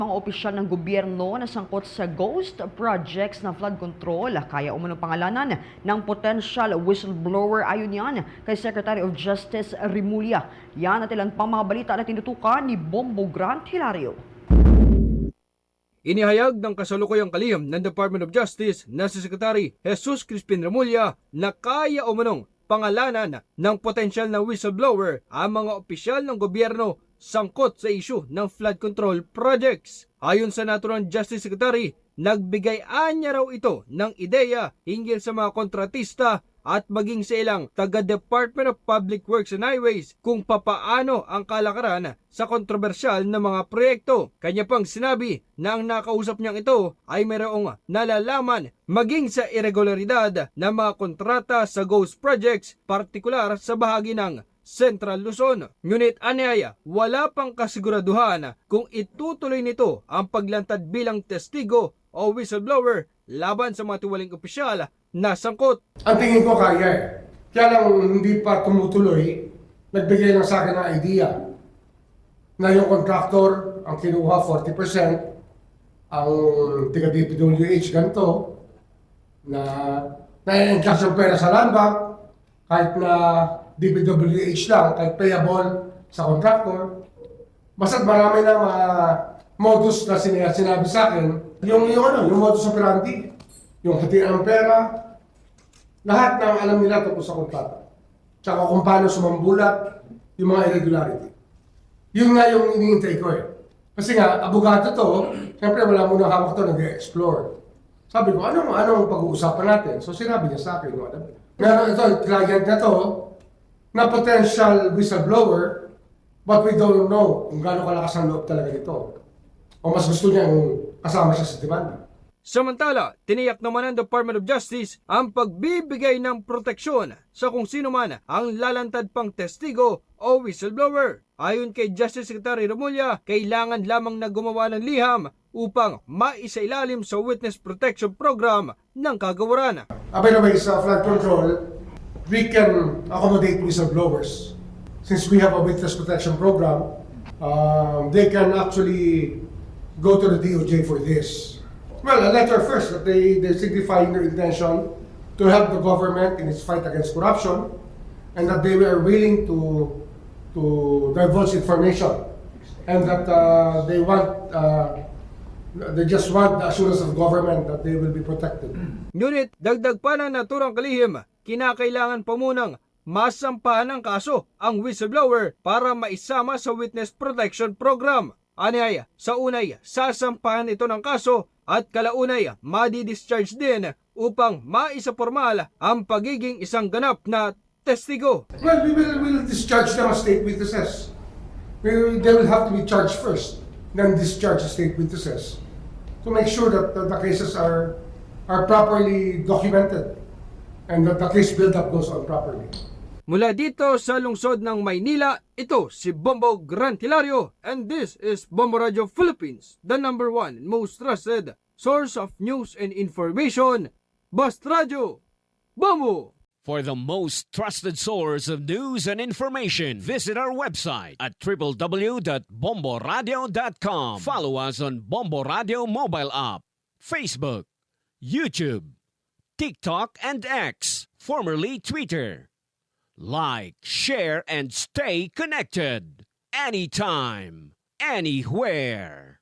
Mga opisyal ng gobyerno na sangkot sa ghost projects ng flood control kaya umunong pangalanan ng potential whistleblower ayon yan kay Secretary of Justice Remulla. Yan at ilan pang mga balita na tinutukan ni Bombo Grant Hilario. Inihayag ng kasalukuyang kalihim ng Department of Justice na si Secretary Jesus Crispin Remulla na kaya umunong pangalanan ng potensyal na whistleblower ang mga opisyal ng gobyerno sangkot sa issue ng flood control projects. Ayon sa Natural Justice Secretary, nagbigay-anya raw ito ng ideya hinggil sa mga kontratista at maging sa ilang taga-Department of Public Works and Highways kung papaano ang kalakaran sa kontrobersyal na mga proyekto. Kanya pang sinabi na ang nakausap niyang ito ay mayroong nalalaman maging sa irregularidad ng mga kontrata sa ghost projects, partikular sa bahagi ng Central Luzon. Ngunit anyaya, wala pang kasiguraduhan kung itutuloy nito ang paglantad bilang testigo o whistleblower laban sa mga tiwaling opisyal na sangkot. Ang tingin ko kaya eh. Kaya lang hindi pa tumutuloy, nagbigay lang sa akin ng idea na yung contractor ang kinuha 40%, ang taga-DPWH ganito, na na-encash yung pera sa land bank, kahit na DPWH lang, kahit payable sa contractor. Basta't marami na mga modus na sinabi sa akin, yung modus operandi, yung hatian ng pera, lahat ng alam nila tungkol sa kontrata. Tsaka kung paano sumambulat yung mga irregularity. Yun nga yung iniintay ko eh. Kasi nga, abogado to, siyempre wala mo na hawak to, nag-explore. Sabi ko, anong pag-uusapan natin? So sinabi niya sa akin, meron ito, client na to, na potential whistleblower, but we don't know kung gaano kalakas ang loob talaga nito. O mas gusto niya yung kasama siya sa demanda. Samantala, tiniyak naman ng Department of Justice ang pagbibigay ng proteksyon sa kung sino man ang lalantad pang testigo o whistleblower. Ayon kay Justice Secretary Remulla, kailangan lamang na gumawa ng liham upang maisailalim sa Witness Protection Program ng kagawaran. By the way, sa flood control, we can accommodate whistleblowers. Since we have a witness protection program, they can actually go to the DOJ for this. Well, a letter first, that they signifying their intention to help the government in its fight against corruption, and that they were willing to divulge information, and that they just want the assurance of government that they will be protected. Ngunit dagdag pa ng naturang kalihim, kinakailangan pa munang masampahan ng kaso ang whistleblower para maisama sa Witness Protection Program. Anyaya, sa unay, sasampahan ito ng kaso at kalaunay, madi-discharge din upang maisapormal ang pagiging isang ganap na testigo. Well, we will discharge them as state witnesses. They will have to be charged first, then discharge as state witnesses to make sure that the cases are properly documented and that the case build-up goes on properly. Mula dito sa lungsod ng Maynila, ito si Bombo Grant Hilario, and this is Bombo Radio Philippines, the #1 most trusted source of news and information. Bast Radio, Bombo! For the most trusted source of news and information, visit our website at www.bomboradio.com. Follow us on Bombo Radio mobile app, Facebook, YouTube, TikTok, and X, formerly Twitter. Like, share, and stay connected. Anytime, anywhere.